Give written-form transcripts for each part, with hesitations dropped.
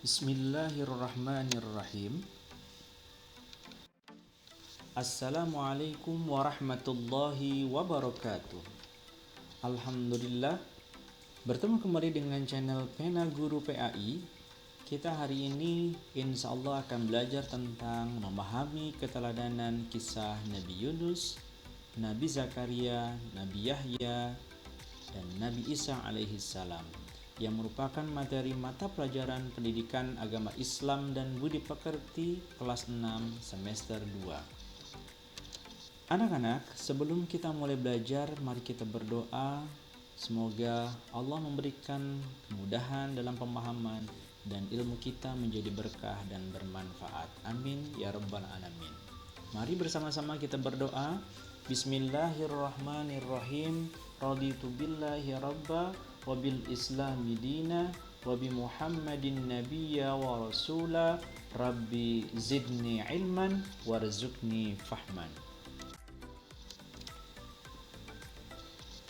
Bismillahirrahmanirrahim. Assalamualaikum warahmatullahi wabarakatuh. Alhamdulillah, bertemu kembali dengan channel Pena Guru PAI. Kita hari ini insya Allah akan belajar tentang memahami keteladanan kisah Nabi Yunus, Nabi Zakaria, Nabi Yahya, dan Nabi Isa alaihissalam, yang merupakan materi mata pelajaran pendidikan agama Islam dan budi pekerti kelas 6 semester 2. Anak-anak, sebelum kita mulai belajar, mari kita berdoa. Semoga Allah memberikan kemudahan dalam pemahaman dan ilmu kita menjadi berkah dan bermanfaat. Amin ya rabbal alamin. Mari bersama-sama kita berdoa. Bismillahirrahmanirrahim. Raditu billahi rabba wa bil islami dina wa bi muhammadin nabiyya wa rasula rabbi zidni ilman warzuqni fahman.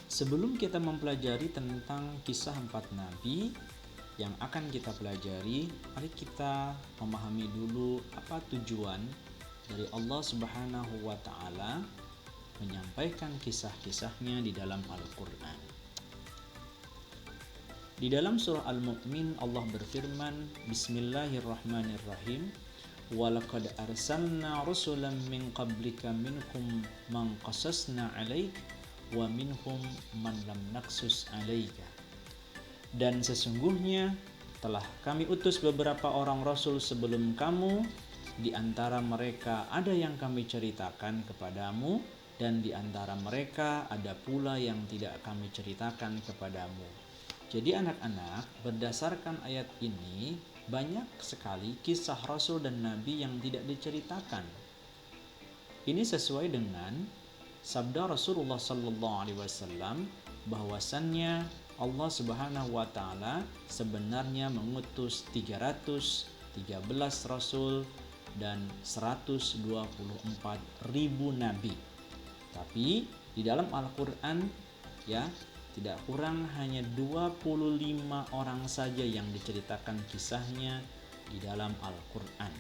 Sebelum kita mempelajari tentang kisah 4 nabi yang akan kita pelajari, mari kita memahami dulu apa tujuan dari Allah Subhanahu wa taala menyampaikan kisah-kisahnya di dalam Al-Qur'an. Di dalam surah Al-Mu'min Allah berfirman, Bismillahirrahmanirrahim, Walaqad arsalna rusulan min qablika minhum man qasasna alaik wa minhum man lam naqsus alaika. Dan sesungguhnya telah kami utus beberapa orang rasul sebelum kamu, di antara mereka ada yang kami ceritakan kepadamu, dan di antara mereka ada pula yang tidak kami ceritakan kepadamu. Jadi anak-anak, berdasarkan ayat ini banyak sekali kisah Rasul dan Nabi yang tidak diceritakan. Ini sesuai dengan sabda Rasulullah SAW bahwasannya Allah Subhanahu wa taala sebenarnya mengutus 313 rasul dan 124.000 nabi. Tapi di dalam Al-Qur'an tidak kurang hanya 25 orang saja yang diceritakan kisahnya di dalam Al-Qur'an.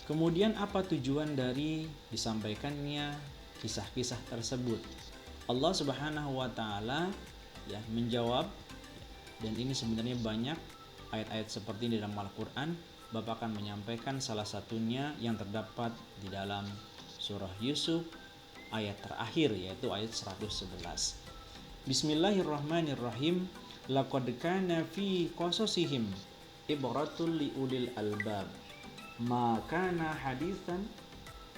Kemudian apa tujuan dari disampaikannya kisah-kisah tersebut? Allah Subhanahu wa taala menjawab, dan ini sebenarnya banyak ayat-ayat seperti ini dalam Al-Qur'an. Bapak akan menyampaikan salah satunya yang terdapat di dalam surah Yusuf ayat terakhir, yaitu ayat 111. Bismillahirrahmanirrahim. Laqad kana fi qasasihim ibratul liulil albab ma kana haditsan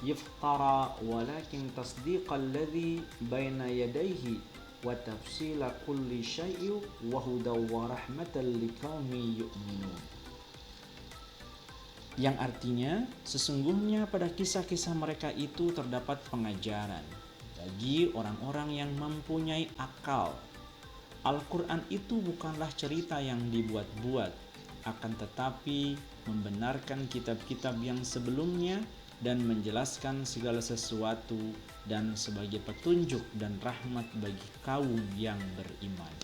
yuftara walakin tasdiqal ladzi baina yadayhi wa tafsila kulli syai'in wa hudaw wa rahmatan liqaumin yu'minun. Yang artinya, sesungguhnya pada kisah-kisah mereka itu terdapat pengajaran bagi orang-orang yang mempunyai akal. Al-Quran itu bukanlah cerita yang dibuat-buat, akan tetapi membenarkan kitab-kitab yang sebelumnya dan menjelaskan segala sesuatu dan sebagai petunjuk dan rahmat bagi kaum yang beriman.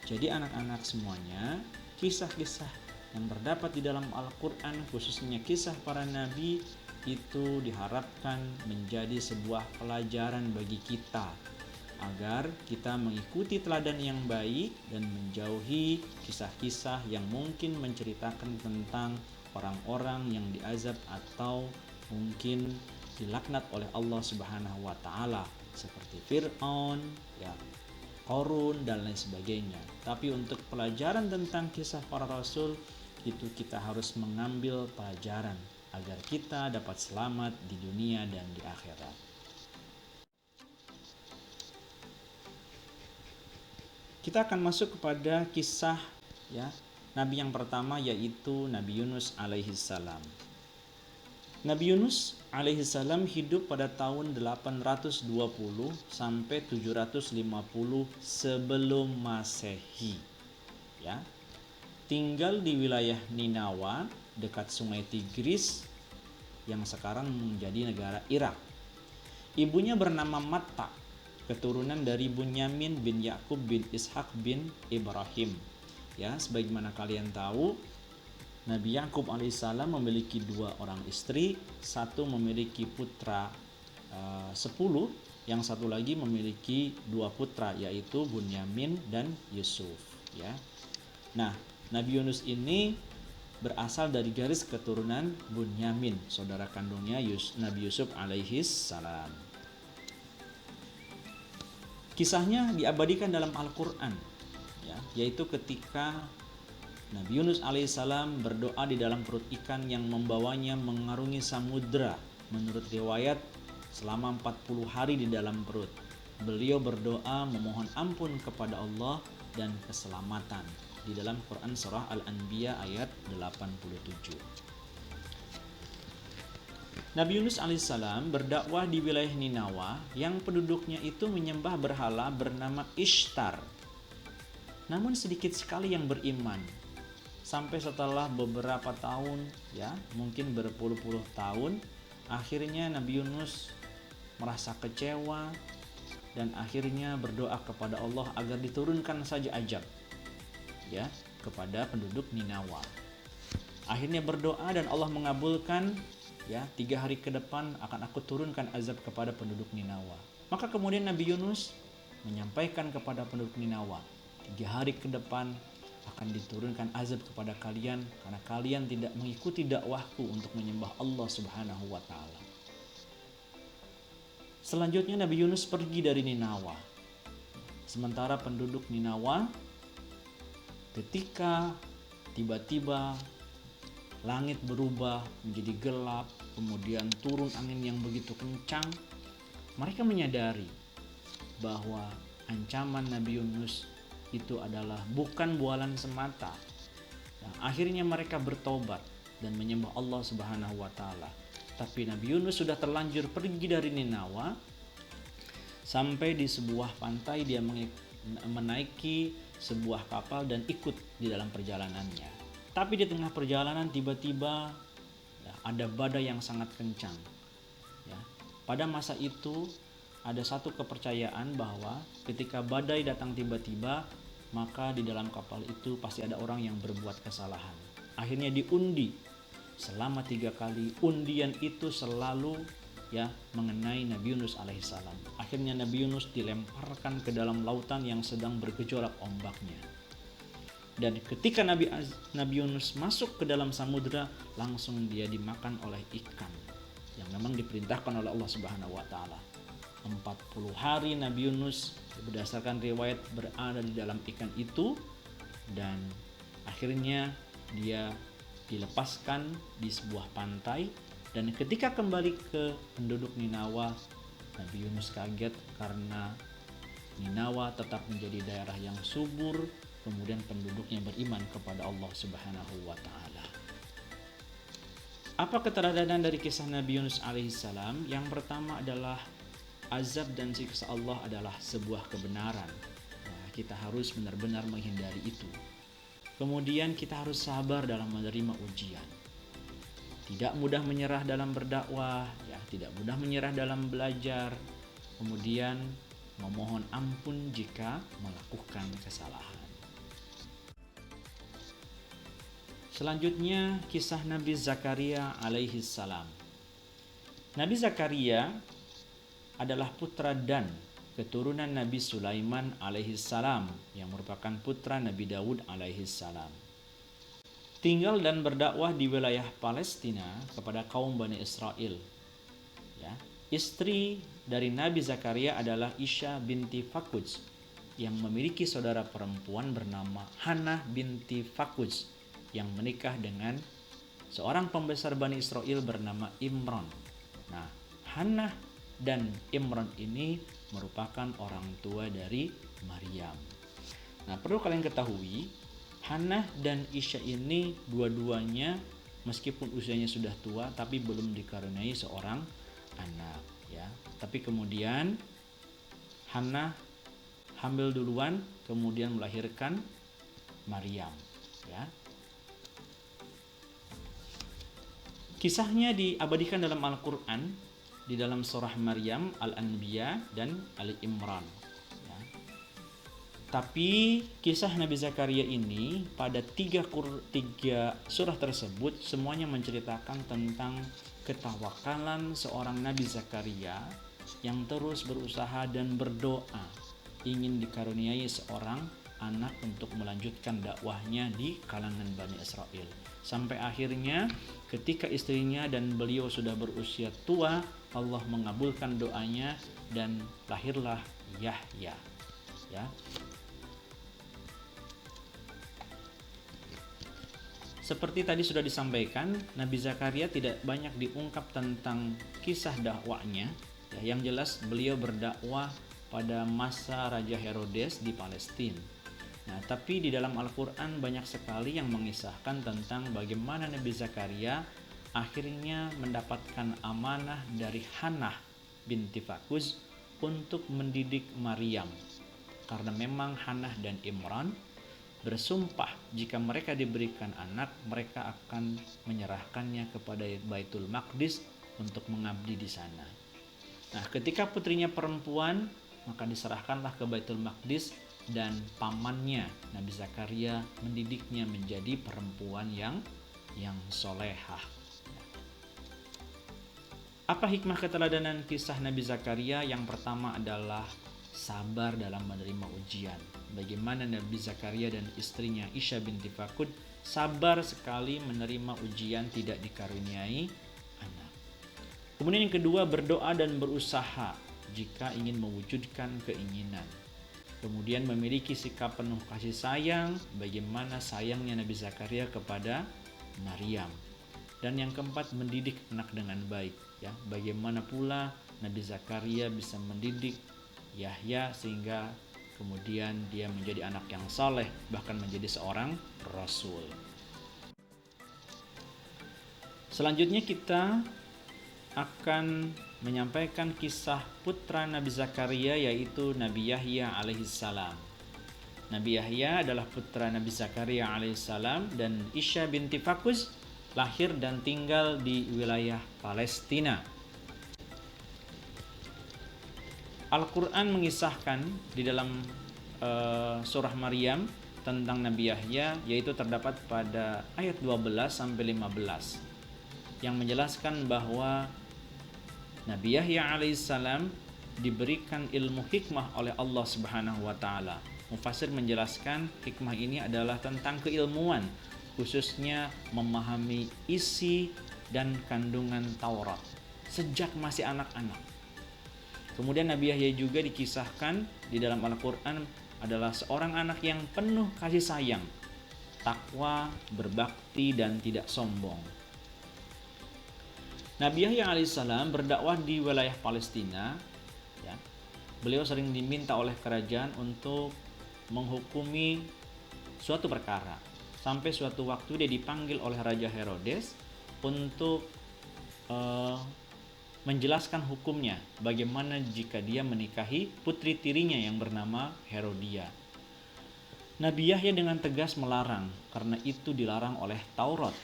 Jadi anak-anak semuanya, kisah-kisah yang terdapat di dalam Al-Quran, khususnya kisah para nabi, itu diharapkan menjadi sebuah pelajaran bagi kita agar kita mengikuti teladan yang baik dan menjauhi kisah-kisah yang mungkin menceritakan tentang orang-orang yang diazab atau mungkin dilaknat oleh Allah Subhanahu wa taala, seperti Fir'aun, Qarun dan lain sebagainya. Tapi untuk pelajaran tentang kisah para rasul itu kita harus mengambil pelajaran agar kita dapat selamat di dunia dan di akhirat. Kita akan masuk kepada kisah nabi yang pertama, yaitu Nabi Yunus alaihissalam. Nabi Yunus alaihissalam hidup pada tahun 820 sampai 750 sebelum Masehi. Tinggal di wilayah Ninawa dekat Sungai Tigris yang sekarang menjadi negara Irak. Ibunya bernama Matta, keturunan dari Bunyamin bin Yakub bin Ishak bin Ibrahim. ya, sebagaimana kalian tahu, Nabi Yakub alaihissalam memiliki 2 orang istri, satu memiliki putra 10, yang satu lagi memiliki 2 putra, yaitu Bunyamin dan Yusuf, ya. Nah, Nabi Yunus ini berasal dari garis keturunan Bunyamin, saudara kandungnya Nabi Yusuf alaihissalam. Kisahnya diabadikan dalam Al-Quran, ya, yaitu ketika Nabi Yunus alaihissalam berdoa di dalam perut ikan yang membawanya mengarungi samudra. Menurut riwayat, selama 40 hari di dalam perut. Beliau berdoa memohon ampun kepada Allah dan keselamatan. Di dalam Quran surah Al-Anbiya ayat 87. Nabi Yunus alaihissalam berdakwah di wilayah Ninawa yang penduduknya itu menyembah berhala bernama Ishtar. Namun sedikit sekali yang beriman. Sampai setelah beberapa tahun, ya, mungkin berpuluh-puluh tahun, akhirnya Nabi Yunus merasa kecewa dan akhirnya berdoa kepada Allah agar diturunkan saja azab, ya, kepada penduduk Ninawa. Akhirnya berdoa dan Allah mengabulkan, ya, 3 hari ke depan akan aku turunkan azab kepada penduduk Ninawa. Maka kemudian Nabi Yunus menyampaikan kepada penduduk Ninawa, 3 hari ke depan akan diturunkan azab kepada kalian karena kalian tidak mengikuti dakwahku untuk menyembah Allah Subhanahu wa taala. Selanjutnya Nabi Yunus pergi dari Ninawa. Sementara penduduk Ninawa, ketika tiba-tiba langit berubah menjadi gelap, kemudian turun angin yang begitu kencang, mereka menyadari bahwa ancaman Nabi Yunus itu adalah bukan bualan semata. Nah, akhirnya mereka bertobat dan menyembah Allah Subhanahu wa taala. Tapi Nabi Yunus sudah terlanjur pergi dari Ninawa. Sampai di sebuah pantai dia menaiki sebuah kapal dan ikut di dalam perjalanannya. Tapi di tengah perjalanan tiba-tiba, ya, ada badai yang sangat kencang. Ya. Pada masa itu ada satu kepercayaan bahwa ketika badai datang tiba-tiba, maka di dalam kapal itu pasti ada orang yang berbuat kesalahan. Akhirnya diundi selama 3 kali. Undian itu selalu, ya, mengenai Nabi Yunus alaihissalam. Akhirnya Nabi Yunus dilemparkan ke dalam lautan yang sedang bergejolak ombaknya. Dan ketika Nabi Yunus masuk ke dalam samudra, langsung dia dimakan oleh ikan yang memang diperintahkan oleh Allah Subhanahu wa taala. 40 hari Nabi Yunus berdasarkan riwayat berada di dalam ikan itu, dan akhirnya dia dilepaskan di sebuah pantai. Dan ketika kembali ke penduduk Ninawa, Nabi Yunus kaget karena Ninawa tetap menjadi daerah yang subur, kemudian penduduknya beriman kepada Allah Subhanahu wa taala. Apa keteladanan dari kisah Nabi Yunus alaihissalam? Yang pertama adalah azab dan siksa Allah adalah sebuah kebenaran. Nah, kita harus benar-benar menghindari itu. Kemudian kita harus sabar dalam menerima ujian. Tidak mudah menyerah dalam berdakwah, ya, tidak mudah menyerah dalam belajar. Kemudian memohon ampun jika melakukan kesalahan. Selanjutnya kisah Nabi Zakaria alaihissalam. Nabi Zakaria adalah putra Dan, keturunan Nabi Sulaiman alaihissalam yang merupakan putra Nabi Daud alaihissalam. Tinggal dan berdakwah di wilayah Palestina kepada kaum Bani Israel. Ya. Istri dari Nabi Zakaria adalah Isha binti Fakuj yang memiliki saudara perempuan bernama Hannah binti Fakuj yang menikah dengan seorang pembesar Bani Israel bernama Imran. Nah, Hannah dan Imran ini merupakan orang tua dari Maryam. Nah, perlu kalian ketahui, Hannah dan Isha ini dua-duanya meskipun usianya sudah tua tapi belum dikaruniai seorang anak, ya. Tapi kemudian Hannah hamil duluan, kemudian melahirkan Maryam, ya. Kisahnya diabadikan dalam Al-Quran di dalam surah Maryam, Al-Anbiya, dan Ali Imran. Ya. Tapi kisah Nabi Zakaria ini pada tiga surah tersebut semuanya menceritakan tentang ketawakalan seorang Nabi Zakaria yang terus berusaha dan berdoa ingin dikaruniai seorang anak untuk melanjutkan dakwahnya di kalangan Bani Israel. Sampai akhirnya ketika istrinya dan beliau sudah berusia tua, Allah mengabulkan doanya dan lahirlah Yahya. Ya. Seperti tadi sudah disampaikan, Nabi Zakaria tidak banyak diungkap tentang kisah dakwahnya. Ya, yang jelas beliau berdakwah pada masa Raja Herodes di Palestina. Nah, tapi di dalam Al-Quran banyak sekali yang mengisahkan tentang bagaimana Nabi Zakaria akhirnya mendapatkan amanah dari Hannah binti Fakuz untuk mendidik Maryam. Karena memang Hannah dan Imran bersumpah jika mereka diberikan anak, mereka akan menyerahkannya kepada Baitul Maqdis untuk mengabdi di sana. Nah, ketika putrinya perempuan, maka diserahkanlah ke Baitul Maqdis dan pamannya Nabi Zakaria mendidiknya menjadi perempuan yang solehah. Apa hikmah keteladanan kisah Nabi Zakaria? Yang pertama adalah sabar dalam menerima ujian. Bagaimana Nabi Zakaria dan istrinya Isya binti Fakud sabar sekali menerima ujian tidak dikaruniai anak. Kemudian yang kedua, berdoa dan berusaha jika ingin mewujudkan keinginan. Kemudian memiliki sikap penuh kasih sayang, bagaimana sayangnya Nabi Zakaria kepada Maryam. Dan yang keempat, mendidik anak dengan baik. Ya, bagaimana pula Nabi Zakaria bisa mendidik Yahya sehingga kemudian dia menjadi anak yang saleh, bahkan menjadi seorang rasul. Selanjutnya kita akan menyampaikan kisah putra Nabi Zakaria, yaitu Nabi Yahya alaihissalam. Nabi Yahya adalah putra Nabi Zakaria alaihissalam, dan Isya binti Fakuz lahir dan tinggal di wilayah Palestina. Al-Quran mengisahkan di dalam surah Maryam tentang Nabi Yahya, yaitu terdapat pada ayat 12 sampai 15 yang menjelaskan bahwa Nabi Yahya alaihissalam diberikan ilmu hikmah oleh Allah Subhanahu wa taala. Mufassir menjelaskan hikmah ini adalah tentang keilmuan, khususnya memahami isi dan kandungan Taurat sejak masih anak-anak. Kemudian Nabi Yahya juga dikisahkan di dalam Al-Quran adalah seorang anak yang penuh kasih sayang, takwa, berbakti, dan tidak sombong. Nabi Yahya alaihissalam berdakwah di wilayah Palestina. Ya. Beliau sering diminta oleh kerajaan untuk menghukumi suatu perkara. Sampai suatu waktu dia dipanggil oleh Raja Herodes untuk menjelaskan hukumnya, bagaimana jika dia menikahi putri tirinya yang bernama Herodia. Nabi Yahya dengan tegas melarang, karena itu dilarang oleh Taurat.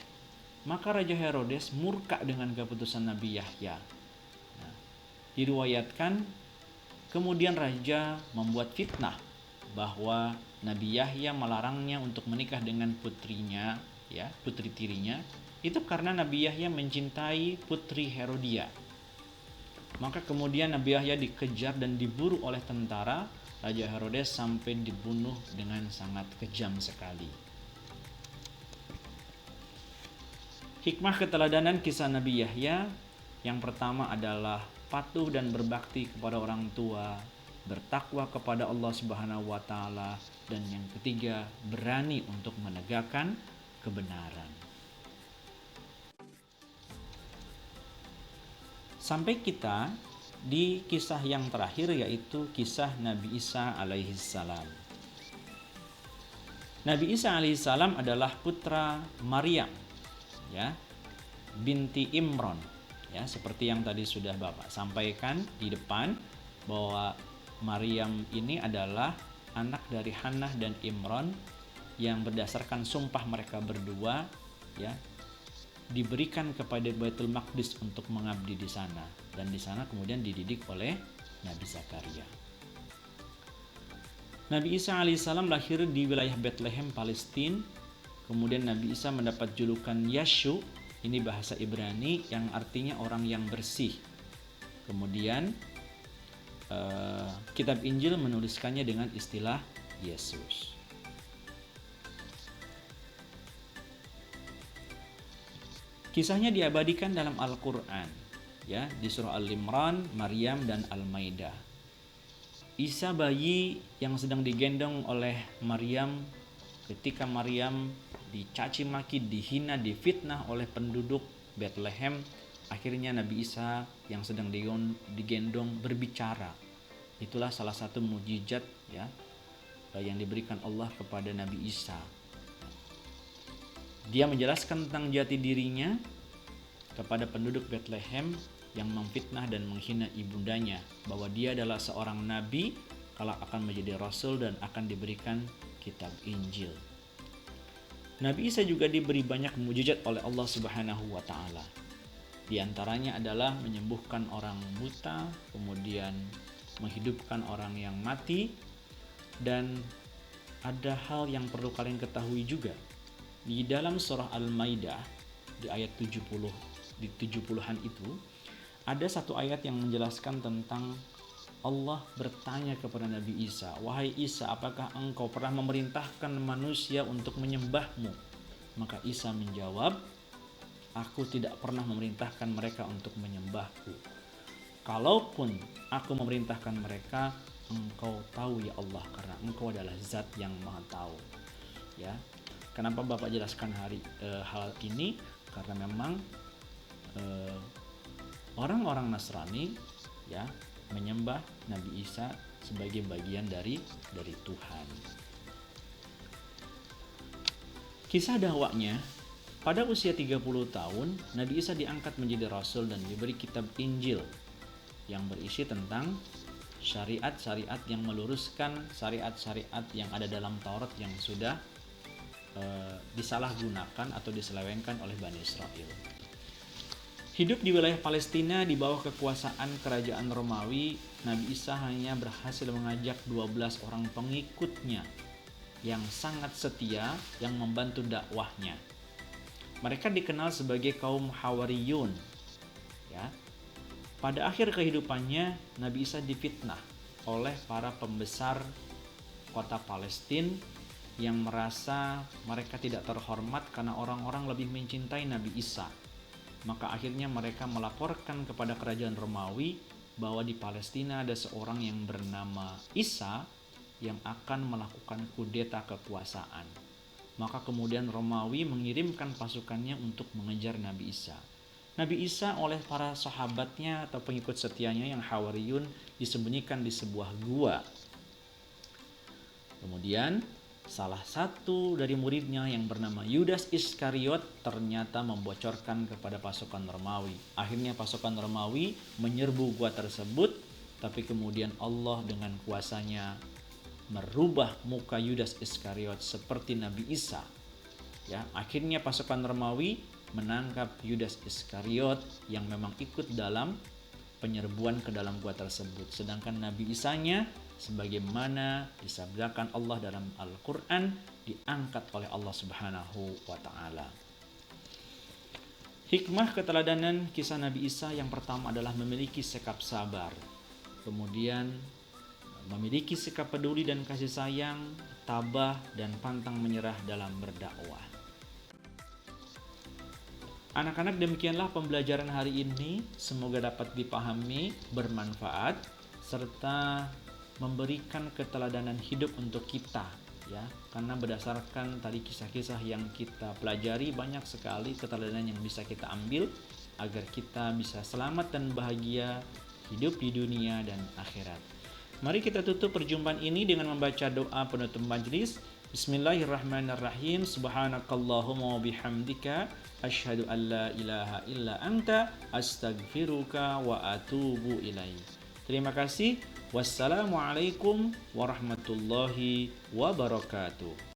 Maka Raja Herodes murka dengan keputusan Nabi Yahya. Nah, diriwayatkan kemudian raja membuat fitnah bahwa Nabi Yahya melarangnya untuk menikah dengan putrinya, ya, putri tirinya, itu karena Nabi Yahya mencintai putri Herodia. Maka kemudian Nabi Yahya dikejar dan diburu oleh tentara Raja Herodes sampai dibunuh dengan sangat kejam sekali. Hikmah keteladanan kisah Nabi Yahya yang pertama adalah patuh dan berbakti kepada orang tua, bertakwa kepada Allah Subhanahu wa taala, dan yang ketiga berani untuk menegakkan kebenaran. Sampai kita di kisah yang terakhir, yaitu kisah Nabi Isa alaihissalam. Nabi Isa alaihissalam adalah putra Maryam, ya, binti Imran, ya, seperti yang tadi sudah Bapak sampaikan di depan bahwa Maryam ini adalah anak dari Hannah dan Imran yang berdasarkan sumpah mereka berdua, ya, diberikan kepada Baitul Maqdis untuk mengabdi di sana, dan di sana kemudian dididik oleh Nabi Zakaria. Nabi Isa alaihissalam lahir di wilayah Bethlehem, Palestina. Kemudian Nabi Isa mendapat julukan Yashu, ini bahasa Ibrani yang artinya orang yang bersih. Kemudian kitab Injil menuliskannya dengan istilah Yesus. Kisahnya diabadikan dalam Al-Qur'an, ya, di surah Al-Imran, Maryam dan Al-Maidah. Isa bayi yang sedang digendong oleh Maryam ketika Maryam dicaci maki, dihina, difitnah oleh penduduk Bethlehem. Akhirnya Nabi Isa yang sedang digendong berbicara. Itulah salah satu mukjizat, ya, yang diberikan Allah kepada Nabi Isa. Dia menjelaskan tentang jati dirinya kepada penduduk Bethlehem yang memfitnah dan menghina ibundanya, bahwa dia adalah seorang nabi, kalau akan menjadi rasul dan akan diberikan kitab Injil. Nabi Isa juga diberi banyak mukjizat oleh Allah Subhanahu wa taala. Di antaranya adalah menyembuhkan orang buta, kemudian menghidupkan orang yang mati, dan ada hal yang perlu kalian ketahui juga. Di dalam surah Al-Maidah di ayat 70, di 70-an itu ada satu ayat yang menjelaskan tentang Allah bertanya kepada Nabi Isa, "Wahai Isa, apakah engkau pernah memerintahkan manusia untuk menyembahmu?" Maka Isa menjawab, "Aku tidak pernah memerintahkan mereka untuk menyembahku. Kalaupun aku memerintahkan mereka, engkau tahu ya Allah, karena engkau adalah zat yang maha tahu." Ya. Kenapa Bapak jelaskan hal ini? Karena memang orang-orang Nasrani, ya, menyembah Nabi Isa sebagai bagian dari Tuhan. Kisah dakwahnya, pada usia 30 tahun Nabi Isa diangkat menjadi rasul dan diberi kitab Injil yang berisi tentang syariat-syariat yang meluruskan syariat-syariat yang ada dalam Taurat yang sudah disalahgunakan atau diselewengkan oleh Bani Israel. Hidup di wilayah Palestina di bawah kekuasaan kerajaan Romawi, Nabi Isa hanya berhasil mengajak 12 orang pengikutnya yang sangat setia yang membantu dakwahnya. Mereka dikenal sebagai kaum Hawariyun. Ya. Pada akhir kehidupannya, Nabi Isa difitnah oleh para pembesar kota Palestina yang merasa mereka tidak terhormat karena orang-orang lebih mencintai Nabi Isa. Maka akhirnya mereka melaporkan kepada kerajaan Romawi bahwa di Palestina ada seorang yang bernama Isa yang akan melakukan kudeta kekuasaan. Maka kemudian Romawi mengirimkan pasukannya untuk mengejar Nabi Isa. Nabi Isa oleh para sahabatnya atau pengikut setianya yang Hawariyun disembunyikan di sebuah gua. Kemudian salah satu dari muridnya yang bernama Yudas Iskariot ternyata membocorkan kepada pasukan Romawi. Akhirnya pasukan Romawi menyerbu gua tersebut, tapi kemudian Allah dengan kuasanya merubah muka Yudas Iskariot seperti Nabi Isa. Ya, akhirnya pasukan Romawi menangkap Yudas Iskariot yang memang ikut dalam penyerbuan ke dalam gua tersebut. Sedangkan Nabi Isanya, sebagaimana disabdakan Allah dalam Al-Quran, diangkat oleh Allah Subhanahu wa ta'ala. Hikmah keteladanan kisah Nabi Isa yang pertama adalah memiliki sikap sabar, kemudian memiliki sikap peduli dan kasih sayang, tabah dan pantang menyerah dalam berdakwah. Anak-anak, demikianlah pembelajaran hari ini. Semoga dapat dipahami, bermanfaat, serta memberikan keteladanan hidup untuk kita, ya, karena berdasarkan tadi kisah-kisah yang kita pelajari, banyak sekali keteladanan yang bisa kita ambil agar kita bisa selamat dan bahagia hidup di dunia dan akhirat. Mari kita tutup perjumpaan ini dengan membaca doa penutup majelis. Bismillahirrahmanirrahim. Subhanakallahumma wa bihamdika asyhadu an la ilaha illa anta astaghfiruka wa atubu ilaik. Terima kasih. Wassalamualaikum warahmatullahi wabarakatuh.